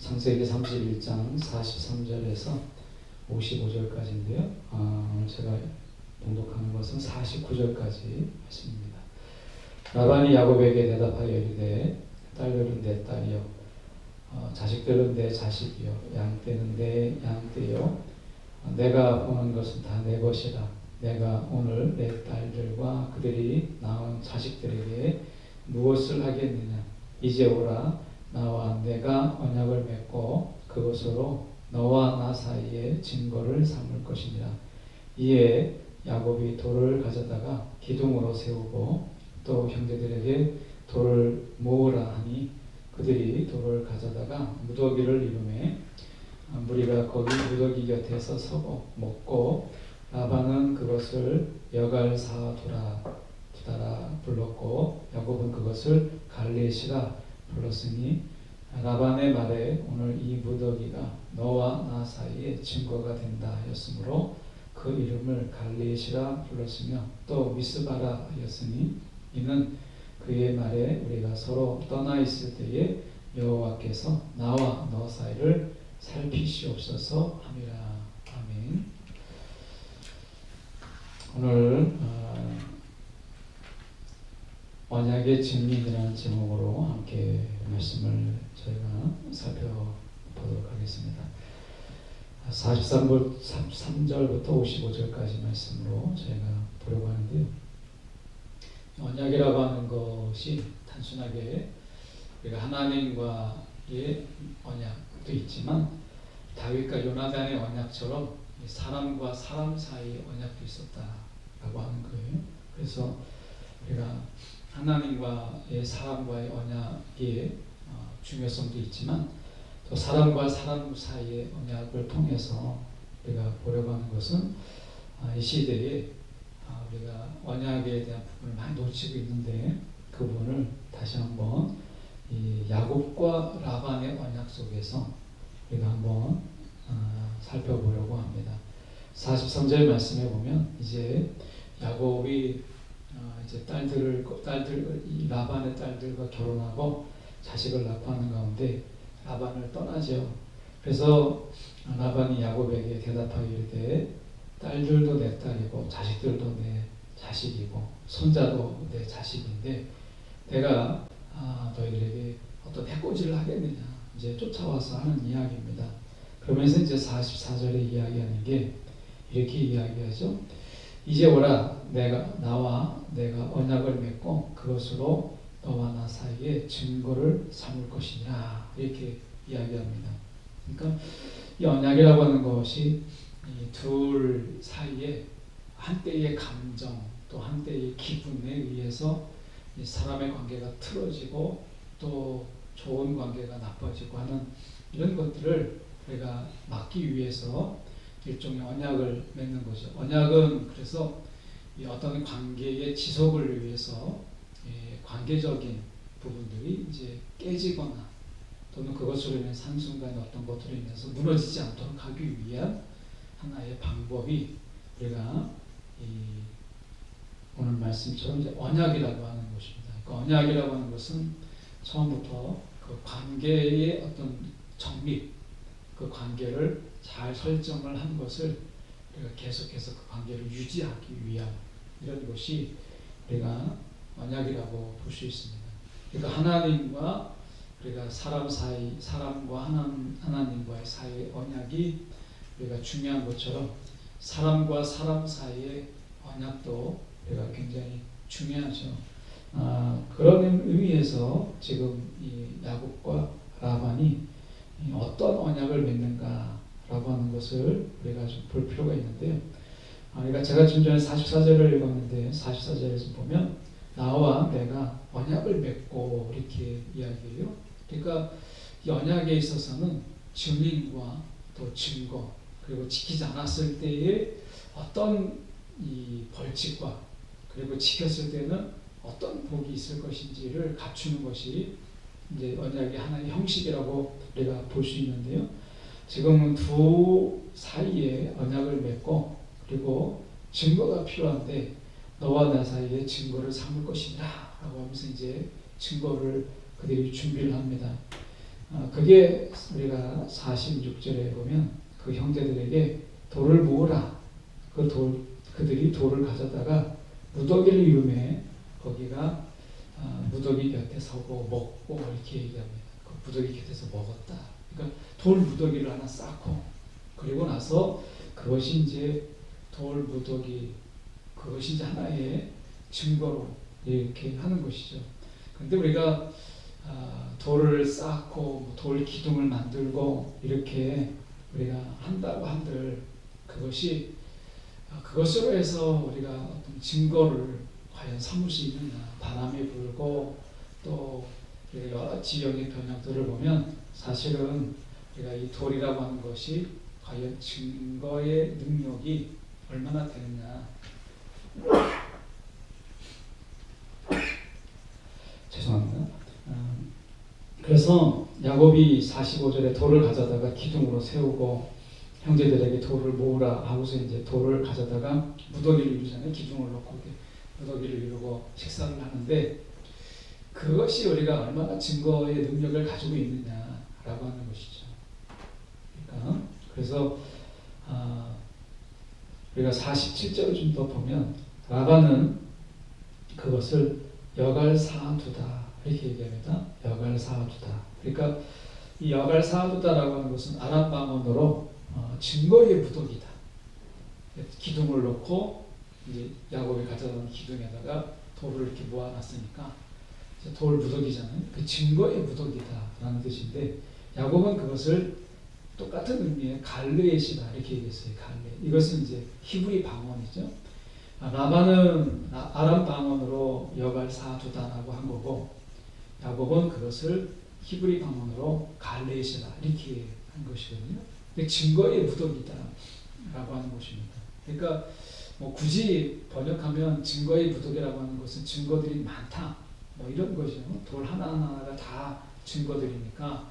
창세기 31장 43절에서 55절까지인데요. 오늘 제가 봉독하는 것은 49절까지 말씀입니다. 라반이 야곱에게 대답하여 이르되 딸들은 내 딸이요 자식들은 내 자식이요 양떼는 내 양떼요 내가 보는 것은 다 내 것이라. 내가 오늘 내 딸들과 그들이 낳은 자식들에게 무엇을 하겠느냐. 이제 오라. 나와 내가 언약을 맺고 그것으로 너와 나 사이에 증거를 삼을 것이니라. 이에 야곱이 돌을 가져다가 기둥으로 세우고 또 형제들에게 돌을 모으라 하니 그들이 돌을 가져다가 무더기를 이루매 무리가 거기 무더기 곁에서 서고 먹고 라반은 그것을 여갈사두라 불렀고 야곱은 그것을 갈레시라 불렀으니 라반의 말에 오늘 이 무더기가 너와 나 사이에 증거가 된다 하였으므로 그 이름을 갈레시라 불렀으며 또 미스바라 하였으니 이는 그의 말에 우리가 서로 떠나 있을 때에 여호와께서 나와 너 사이를 살피시옵소서 함이라. 아멘. 오늘 언약의 증인이라는 제목으로 함께 말씀을 저희가 살펴보도록 하겠습니다. 43절부터 55절까지 말씀으로 저희가 보려고 하는데요. 언약이라고 하는 것이 단순하게 우리가 하나님과의 언약도 있지만 다윗과 요나단의 언약처럼 사람과 사람 사이의 언약도 있었다라고 하는 거예요. 그래서 우리가 하나님과의 사람과의 언약의 중요성도 있지만 또 사람과 사람 사이의 언약을 통해서 우리가 보려고 하는 것은 이 시대에 우리가 언약에 대한 부분을 많이 놓치고 있는데 그 부분을 다시 한번 이 야곱과 라반의 언약 속에서 우리가 한번 살펴보려고 합니다. 43절 말씀에 보면 이제 야곱이 이제 이 라반의 딸들과 결혼하고 자식을 낳고 하는 가운데 라반을 떠나죠. 그래서 라반이 야곱에게 대답하여 이르되 딸들도 내 딸이고 자식들도 내 자식이고 손자도 내 자식인데 내가 너희들에게 어떤 해코지를 하겠느냐 이제 쫓아와서 하는 이야기입니다. 그러면서 이제 44절에 이야기하는 게 이렇게 이야기하죠. 이제 오라. 나와 내가 언약을 맺고 그것으로 너와 나 사이에 증거를 삼을 것이니라 이렇게 이야기합니다. 그러니까 이 언약이라고 하는 것이 이 둘 사이에 한때의 감정 또 한때의 기분에 의해서 이 사람의 관계가 틀어지고 또 좋은 관계가 나빠지고 하는 이런 것들을 우리가 막기 위해서 일종의 언약을 맺는 거죠. 언약은 그래서 이 어떤 관계의 지속을 위해서 관계적인 부분들이 이제 깨지거나 또는 그것으로 인해 한순간에 어떤 것들로 인해서 무너지지 않도록 하기 위한 하나의 방법이 우리가 오늘 말씀처럼 이제 언약이라고 하는 것입니다. 그러니까 언약이라고 하는 것은 처음부터 그 관계의 어떤 정립, 그 관계를 잘 설정을 한 것을 우리가 계속해서 그 관계를 유지하기 위한 이런 것이 우리가 언약이라고 볼 수 있습니다. 그러니까 하나님과 우리가 사람 사이, 사람과 하나님과의 사이의 언약이 우리가 중요한 것처럼 사람과 사람 사이의 언약도 우리가 굉장히 중요하죠. 그런 의미에서 지금 이 야곱과 라반이 어떤 언약을 맺는가라고 하는 것을 우리가 좀 볼 필요가 있는데요. 그러니까 제가 좀 전에 44절을 읽었는데 44절에서 보면 나와 내가 언약을 맺고 이렇게 이야기해요. 그러니까 이 언약에 있어서는 증인과 또 증거 그리고 지키지 않았을 때의 어떤 이 벌칙과 그리고 지켰을 때는 어떤 복이 있을 것인지를 갖추는 것이 이제 언약의 하나의 형식이라고 우리가 볼 수 있는데요. 지금은 두 사이에 언약을 맺고 그리고 증거가 필요한데 너와 나 사이에 증거를 삼을 것이라 라고 하면서 이제 증거를 그들이 준비를 합니다. 그게 우리가 46절에 보면 그 형제들에게 돌을 모으라. 그들이 돌을 가져다가 무더기를 이루매 거기가 무더기 곁에 서고 먹고 이렇게 얘기합니다. 그 무더기 곁에서 먹었다. 그러니까 돌 무더기를 하나 쌓고 그리고 나서 그것이 이제 돌 무더기 그것이 이제 하나의 증거로 이렇게 하는 것이죠. 그런데 우리가 돌을 쌓고 돌 기둥을 만들고 이렇게 우리가 한다고 한들 그것으로 해서 우리가 어떤 증거를 과연 삼을 수 있느냐. 바람이 불고 또 여러 지형의 변형들을 보면 사실은 우리가 이 돌이라고 하는 것이 과연 증거의 능력이 얼마나 되느냐. 죄송합니다. 그래서 야곱이 45절에 돌을 가져다가 기둥으로 세우고 형제들에게 돌을 모으라 하고서 이제 돌을 가져다가 무더기를 이루잖아요. 기둥을 놓고 무더기를 이루고 식사를 하는데 그것이 우리가 얼마나 증거의 능력을 가지고 있느냐라고 하는 것이죠. 그러니까 그래서 우리가 47절을 좀 더 보면 라반은 그것을 여갈사두다 이렇게 얘기합니다. 여갈사두다. 그러니까 이 여갈사두다라고 하는 것은 아람 방언으로 증거의 무더기다. 기둥을 놓고 이제 야곱이 가져다 놓은 기둥에다가 돌을 이렇게 모아놨으니까 돌 무더기잖아요. 그 증거의 무더기다라는 뜻인데 야곱은 그것을 똑같은 의미의 갈르엣이다 이렇게 얘기했어요. 갈르엣. 이것은 이제 히브리 방언이죠. 라반은 아람 방언으로 여갈사두다라고 한 거고 야곱은 그것을 히브리 방언으로 갈르엣이다 이렇게 한 것이거든요. 증거의 무더기다라고 하는 것입니다. 그러니까 굳이 번역하면 증거의 무더기라고 하는 것은 증거들이 많다 이런 거죠. 돌 하나하나가 다 증거들이니까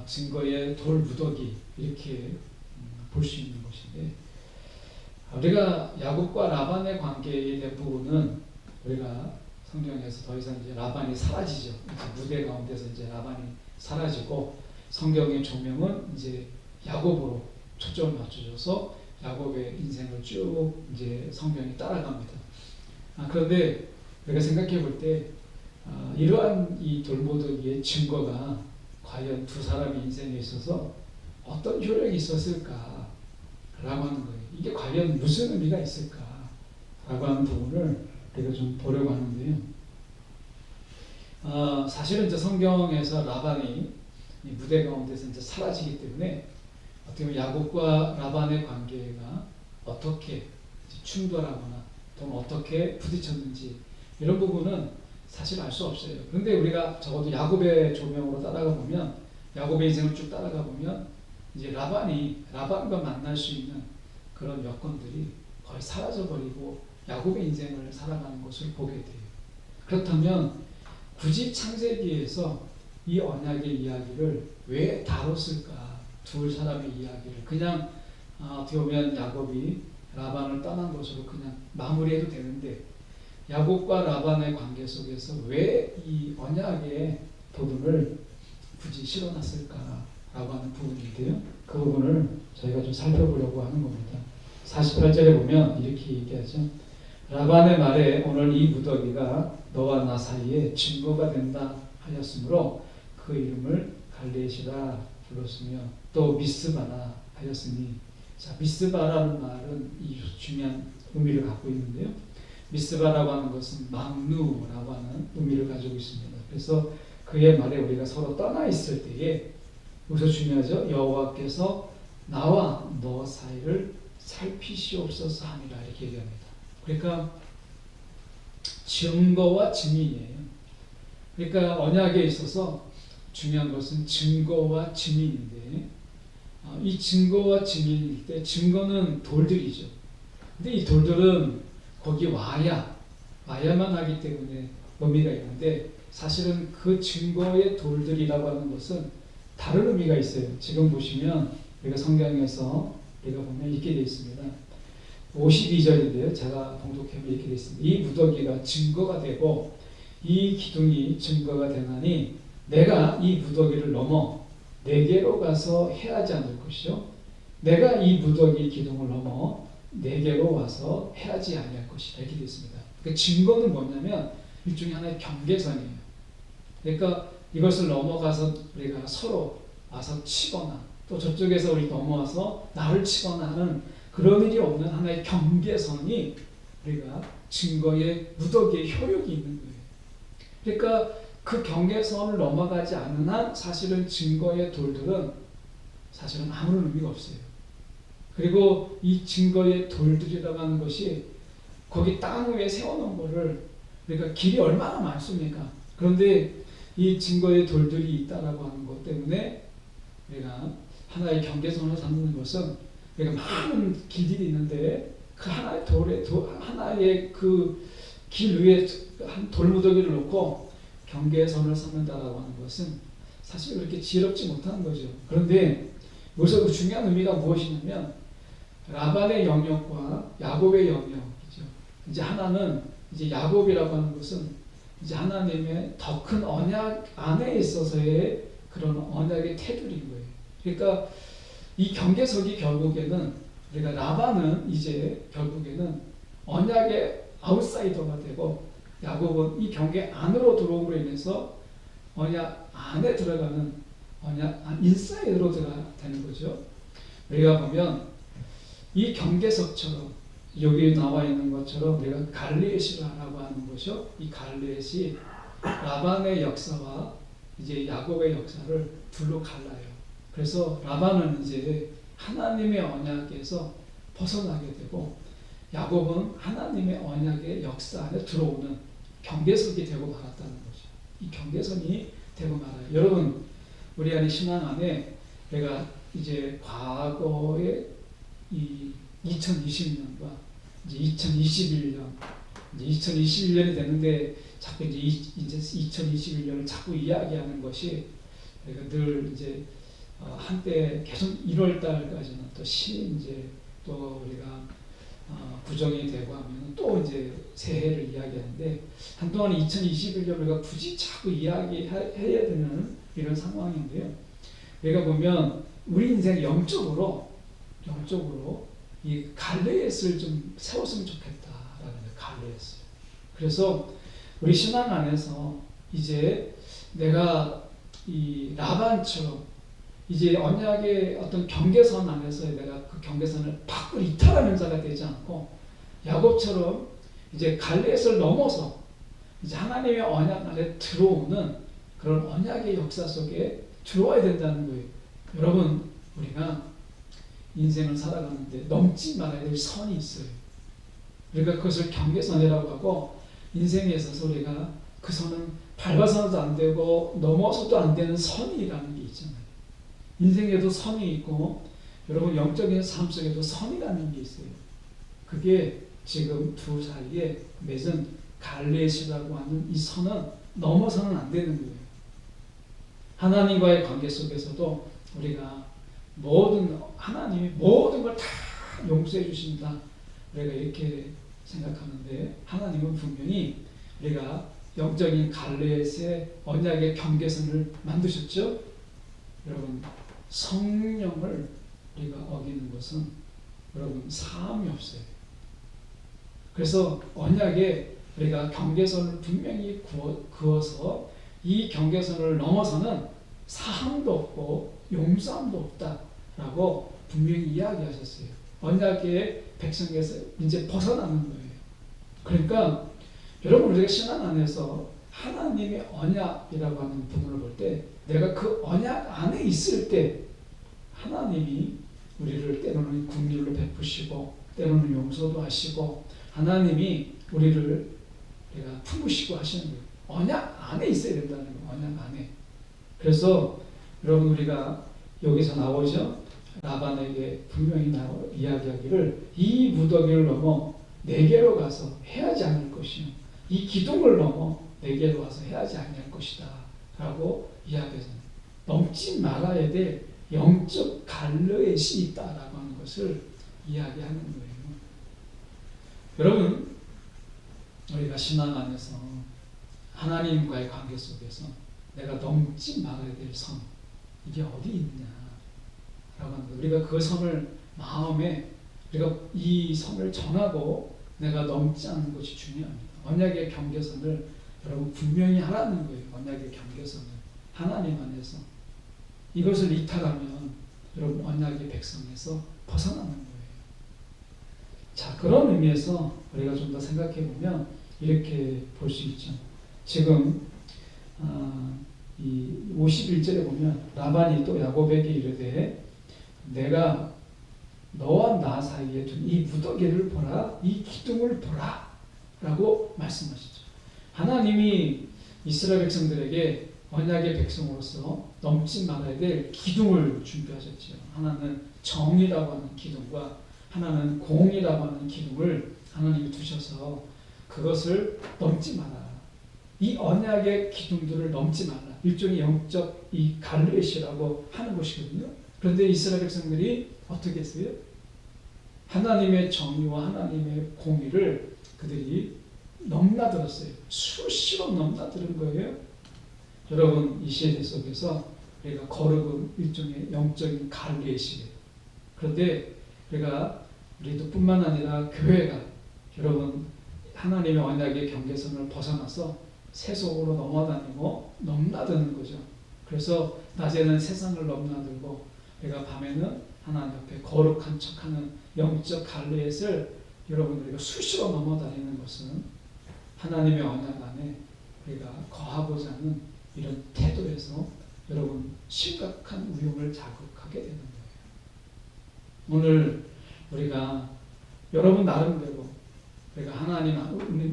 증거의 돌 무더기 이렇게 볼 수 있는 것인데 우리가 야곱과 라반의 관계의 대부분은 우리가 성경에서 더 이상 이제 라반이 사라지죠. 이제 무대 가운데서 이제 라반이 사라지고 성경의 조명은 이제 야곱으로 초점을 맞춰줘서 야곱의 인생을 쭉 이제 성경이 따라갑니다. 그런데 우리가 생각해 볼 때 이러한 이 돌무더기의 증거가 과연 두 사람의 인생에 있어서 어떤 효력이 있었을까라고 하는 거예요. 이게 과연 무슨 의미가 있을까라고 하는 부분을 우리가 좀 보려고 하는데요. 사실은 이제 성경에서 라반이 이 무대 가운데서 이제 사라지기 때문에 어떻게 보면 야곱과 라반의 관계가 어떻게 충돌하거나 또는 어떻게 부딪혔는지 이런 부분은 사실 알 수 없어요. 그런데 우리가 적어도 야곱의 조명으로 따라가 보면 야곱의 인생을 쭉 따라가 보면 이제 라반과 만날 수 있는 그런 여건들이 거의 사라져버리고 야곱의 인생을 살아가는 것을 보게 돼요. 그렇다면 굳이 창세기에서 이 언약의 이야기를 왜 다뤘을까? 두 사람의 이야기를 그냥 어떻게 보면 야곱이 라반을 떠난 것으로 그냥 마무리해도 되는데 야곱과 라반의 관계 속에서 왜 이 언약의 부분을 굳이 실어놨을까라고 하는 부분인데요. 그 부분을 저희가 좀 살펴보려고 하는 겁니다. 48절에 보면 이렇게 얘기하죠. 라반의 말에 오늘 이 무더기가 너와 나 사이에 증거가 된다 하였으므로 그 이름을 갈레시라 불렀으며 또 미스바라 하였으니 자 미스바라는 말은 이 중요한 의미를 갖고 있는데요. 미스바라고 하는 것은 망누라고 하는 의미를 가지고 있습니다. 그래서 그의 말에 우리가 서로 떠나 있을 때에 여기서 중요하죠. 여호와께서 나와 너 사이를 살피시옵소서 하니라 이렇게 얘기합니다. 그러니까 증거와 증인이에요. 그러니까 언약에 있어서 중요한 것은 증거와 증인인데 이 증거와 증인일 때 증거는 돌들이죠. 근데 이 돌들은 거기 와야만 하기 때문에 의미가 있는데 사실은 그 증거의 돌들이라고 하는 것은 다른 의미가 있어요. 지금 보시면 우리가 성경에서 우리가 보면 이렇게 되어 있습니다. 52절인데요. 제가 봉독해보면 이렇게 되어 있습니다. 이 무더기가 증거가 되고 이 기둥이 증거가 되나니 내가 이 무더기를 넘어 내게로 가서 해하지 않을 것이요 내가 이 무더기 기둥을 넘어 내게로 와서 해하지 아니할 것이다. 이렇게 되어 있습니다. 그 증거는 뭐냐면 일종의 하나의 경계선이에요. 그러니까 이것을 넘어가서 우리가 서로 와서 치거나 또 저쪽에서 우리 넘어와서 나를 치거나 하는 그런 일이 없는 하나의 경계선이 우리가 증거의 무더기의 효력이 있는 거예요. 그러니까 그 경계선을 넘어가지 않는 한 사실은 증거의 돌들은 사실은 아무런 의미가 없어요. 그리고 이 증거의 돌들이라고 하는 것이 거기 땅 위에 세워놓은 거를 그러니까 길이 얼마나 많습니까? 그런데 이 증거의 돌들이 있다라고 하는 것 때문에 우리가 하나의 경계선을 삼는 것은 우리가 많은 길들이 있는데 그 하나의 하나의 그 길 위에 한 돌무더기를 놓고 경계선을 삼는다라고 하는 것은 사실 그렇게 지혜롭지 못한 거죠. 그런데 여기서 그 중요한 의미가 무엇이냐면 라반의 영역과 야곱의 영역이죠. 이제 하나는 이제 야곱이라고 하는 것은 이제 하나님의 더 큰 언약 안에 있어서의 그런 언약의 테두리인 거예요. 그러니까 이 경계석이 결국에는 우리가 라반은 이제 결국에는 언약의 아웃사이더가 되고 야곱은 이 경계 안으로 들어옴으로 인해서 언약 안에 들어가는 언약 인사이드로 들어가는 거죠. 우리가 보면 이 경계석처럼 여기 나와 있는 것처럼 우리가 갈레앗이라고 하는 것이요. 이 갈레앗이 라반의 역사와 이제 야곱의 역사를 둘로 갈라요. 그래서 라반은 이제 하나님의 언약에서 벗어나게 되고 야곱은 하나님의 언약의 역사 안에 들어오는 경계석이 되고 말았다는 거죠. 이 경계선이 되고 말아요. 여러분 우리 안에 신앙 안에 내가 이제 과거의 이 2020년과 이제 2021년, 이제 2021년이 됐는데 자꾸 이제 2021년을 자꾸 이야기하는 것이 내가 늘 이제 한때 계속 1월 달까지는 또 이제 또 우리가 구정이 되고 하면 또 이제 새해를 이야기하는데 한동안 2021년 우리가 굳이 자꾸 이야기해야 되는 이런 상황인데요. 우리가 보면 우리 인생 영적으로 이 갈레앗을 좀 세웠으면 좋겠다라는 거예요. 갈레앗을. 그래서 우리 신앙 안에서 이제 내가 이 라반처럼 이제 언약의 어떤 경계선 안에서 내가 그 경계선을 밖으로 이탈하는 자가 되지 않고 야곱처럼 이제 갈레앗을 넘어서 이제 하나님의 언약 안에 들어오는 그런 언약의 역사 속에 들어와야 된다는 거예요. 여러분 우리가 인생을 살아가는데 넘지 말아야 될 선이 있어요. 우리가 그것을 경계선이라고 하고 인생에 있어서 우리가 그 선은 밟아서도 안 되고 넘어서도 안 되는 선이라는 게 있잖아요. 인생에도 선이 있고 여러분 영적인 삶 속에도 선이라는 게 있어요. 그게 지금 두 사이에 맺은 갈레앗이라고 하는 이 선은 넘어서는 안 되는 거예요. 하나님과의 관계 속에서도 우리가 하나님이 모든 걸 다 용서해 주신다. 우리가 이렇게 생각하는데 하나님은 분명히 우리가 영적인 갈레앗의 언약의 경계선을 만드셨죠. 여러분 성령을 우리가 어기는 것은 여러분 사함이 없어요. 그래서 언약에 우리가 경계선을 분명히 그어서 이 경계선을 넘어서는 사함도 없고 용서함도 없다라고 분명히 이야기하셨어요. 언약의 백성에서 이제 벗어나는 거예요. 그러니까 여러분 우리가 신앙 안에서 하나님의 언약이라고 하는 부분을 볼 때 내가 그 언약 안에 있을 때 하나님이 우리를 때로는 긍휼로 베푸시고 때로는 용서도 하시고 하나님이 우리를 내가 품으시고 하시는 거예요. 언약 안에 있어야 된다는 거예요. 언약 안에. 그래서 여러분 우리가 여기서 나오죠. 라반에게 분명히 이야기하기를 이 무더기를 넘어 내게로 가서 해하지 않을 것이요 이 기둥을 넘어 내게로 와서 해하지 아니할 것이다 라고 이야기했습니다. 넘지 말아야 될 영적 갈레앗이 있다라고 하는 것을 이야기하는 거예요. 여러분 우리가 신앙 안에서 하나님과의 관계 속에서 내가 넘지 말아야 될 선, 이게 어디 있느냐라고 하는 거예요. 우리가 그 선을 마음에, 우리가 이 선을 정하고 내가 넘지 않는 것이 중요합니다. 언약의 경계선을 여러분 분명히 하라는 거예요. 언약의 경계선을 하나님 안에서. 이것을 이탈하면 여러분 언약의 백성에서 벗어나는 거예요. 자, 그런 의미에서 우리가 좀 더 생각해 보면 이렇게 볼 수 있죠. 지금 이 51절에 보면 라반이 또 야곱에게 이르되 내가 너와 나 사이에 둔 이 무더기를 보라, 이 기둥을 보라 라고 말씀하시죠. 하나님이 이스라엘 백성들에게 언약의 백성으로서 넘지 말아야 될 기둥을 준비하셨죠. 하나는 정이라고 하는 기둥과 하나는 공이라고 하는 기둥을 하나님이 두셔서 그것을 넘지 마라. 이 언약의 기둥들을 넘지 말라. 일종의 영적 이 갈르엣이라고 하는 것이거든요. 그런데 이스라엘 백성들이 어떻게 했어요? 하나님의 정의와 하나님의 공의를 그들이 넘나들었어요. 수시로 넘나드는 거예요. 여러분, 이 시대 속에서 우리가 거룩은 일종의 영적인 갈르엣이에요. 그런데 우리도 뿐만 아니라 교회가 여러분 하나님의 언약의 경계선을 벗어나서 세속으로 넘어다니고 넘나드는 거죠. 그래서 낮에는 세상을 넘나들고 우리가 밤에는 하나님 앞에 거룩한 척하는 영적 갈르엣을 여러분 우리가 수시로 넘어다니는 것은 하나님의 언약 안에 우리가 거하고자 하는 이런 태도에서 여러분 심각한 위험을 자극하게 되는 거예요. 오늘 우리가 여러분 나름대로 우리가 하나님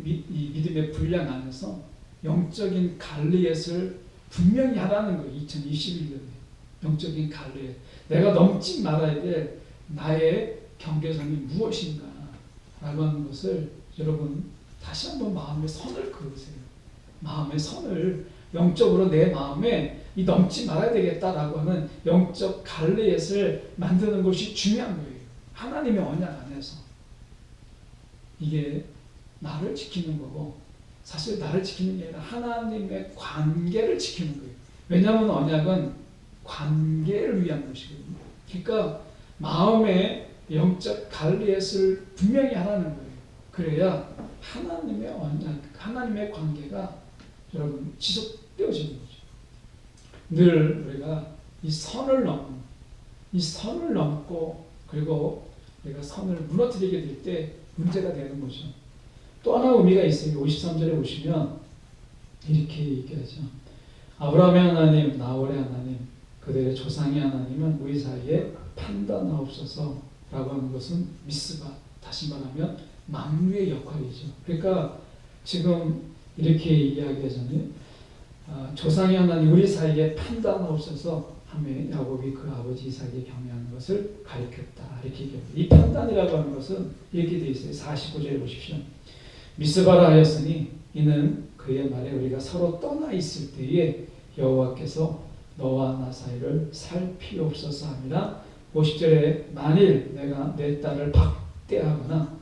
이 믿음의 분량 안에서 영적인 갈르엣을 분명히 하라는 거예요. 2021년에 영적인 갈르엣, 내가 넘지 말아야 될 나의 경계선이 무엇인가 라고 하는 것을 여러분 다시 한번 마음에 선을 그으세요. 마음의 선을 영적으로 내 마음에 이 넘지 말아야 되겠다라고 하는 영적 갈르엣을 만드는 것이 중요한 거예요. 하나님의 언약 안에서. 이게 나를 지키는 거고 사실 나를 지키는 게 아니라 하나님의 관계를 지키는 거예요. 왜냐하면 언약은 관계를 위한 것이거든요. 그러니까 마음의 영적 갈르엣을 분명히 하라는 거예요. 그래야 하나님의 언약, 하나님의 관계가 여러분 지속되어지는 거죠. 늘 우리가 이 선을 넘고 그리고 우리가 선을 무너뜨리게 될 때 문제가 되는 거죠. 또 하나 의미가 있어요. 53절에 보시면 이렇게 얘기하죠. 아브라함의 하나님, 나홀의 하나님, 그들의 조상의 하나님은 우리 사이에 판단하옵소서 라고 하는 것은 미스바, 다시 말하면 망류의 역할이죠. 그러니까 지금 이렇게 이야기하잖아요. 조상의 하나님 우리 사이에 판단하옵소서 하며 야곱이 그 아버지 이삭에게 경외하는 것을 가리켰다. 이렇게 얘기합니다. 이 판단이라고 하는 것은 이렇게 되어 있어요. 45절에 보십시오. 미스바라 하였으니 이는 그의 말에 우리가 서로 떠나 있을 때에 여호와께서 너와 나 사이를 살피옵소서 하니라. 50절에 만일 내가 내 딸을 박대하거나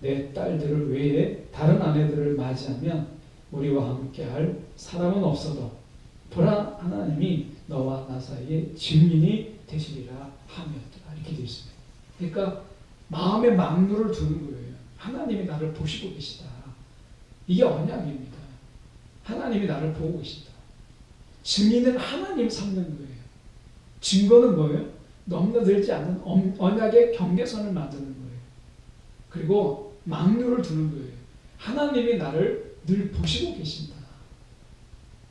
내 딸들을 외에 다른 아내들을 맞이하면 우리와 함께할 사람은 없어도 보라 하나님이 너와 나 사이에 증인이 되시리라 하였더라. 이렇게 되어 있습니다. 그러니까 마음에 망루를 두는 거예요. 하나님이 나를 보시고 계시다. 이게 언약입니다. 하나님이 나를 보고 계시다. 증인은 하나님 삼는 거예요. 증거는 뭐예요? 넘나들지 않는 언약의 경계선을 만드는 거예요. 그리고 망루를 두는 거예요. 하나님이 나를 늘 보시고 계신다.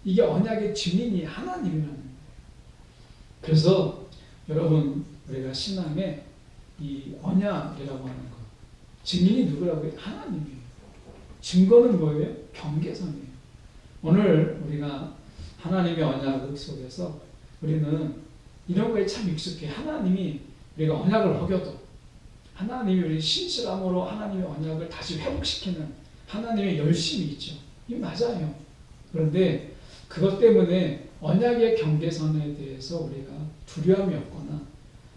이게 언약의 증인이 하나님이라는 거예요. 그래서 여러분 우리가 신앙에 이 언약이라고 하는 것, 증인이 누구라고 해요? 하나님이에요. 증거는 뭐예요? 경계선이에요. 오늘 우리가 하나님의 언약 속에서 우리는 이런 거에 참 익숙해. 하나님이 우리가 언약을 어겨도 하나님이 우리 신실함으로 하나님의 언약을 다시 회복시키는 하나님의 열심이 있죠. 이게 맞아요. 그런데 그것 때문에 언약의 경계선에 대해서 우리가 두려움이 없거나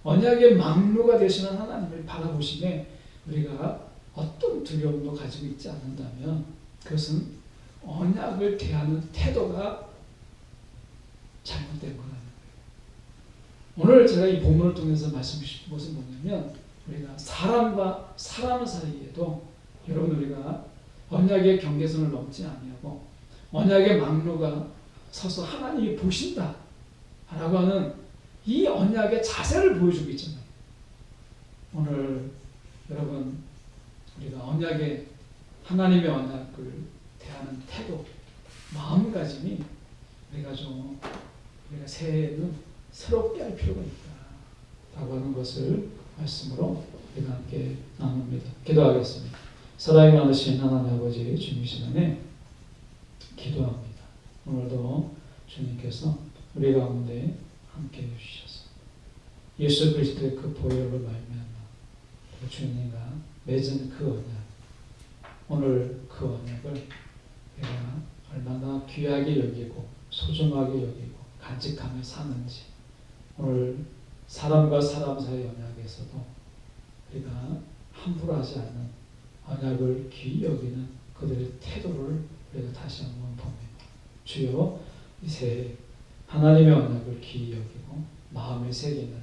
언약의 망루가 되시는 하나님을 바라보시에 우리가 어떤 두려움도 가지고 있지 않는다면 그것은 언약을 대하는 태도가 잘못된 거라는 거예요. 오늘 제가 이 본문을 통해서 말씀드리고 싶은 것은 뭐냐면 우리가 사람과 사람 사이에도 여러분 우리가 언약의 경계선을 넘지 아니하고 언약의 막루가 서서 하나님이 보신다 라고 하는 이 언약의 자세를 보여주고 있잖아요. 오늘 여러분 우리가 언약의 하나님의 언약을 대하는 태도, 마음가짐이 우리가 새해에는 새롭게 할 필요가 있다라고 하는 것을 말씀으로 우리가 함께 나눕니다. 기도하겠습니다. 사랑이 많으신 하나님 아버지 주님 시간에 기도합니다. 오늘도 주님께서 우리 가운데 함께 해주셔서 예수 그리스도의 그 보혈로 말미암아 주님과 맺은 그 언약, 오늘 그 언약을 내가 얼마나 귀하게 여기고 소중하게 여기고 간직하며 사는지, 오늘 사람과 사람 사이 언약에서도 우리가 함부로 하지 않는 언약을 귀히 여기는 그들의 태도를 우리가 다시 한번 봅니다. 주여, 이 새해 하나님의 언약을 귀히 여기고 마음에 새기는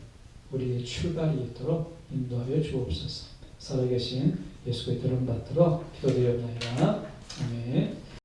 우리의 출발이 있도록 인도하여 주옵소서. 살아계신 예수 그리스도를 받들어 기도드리옵나이다. 아멘.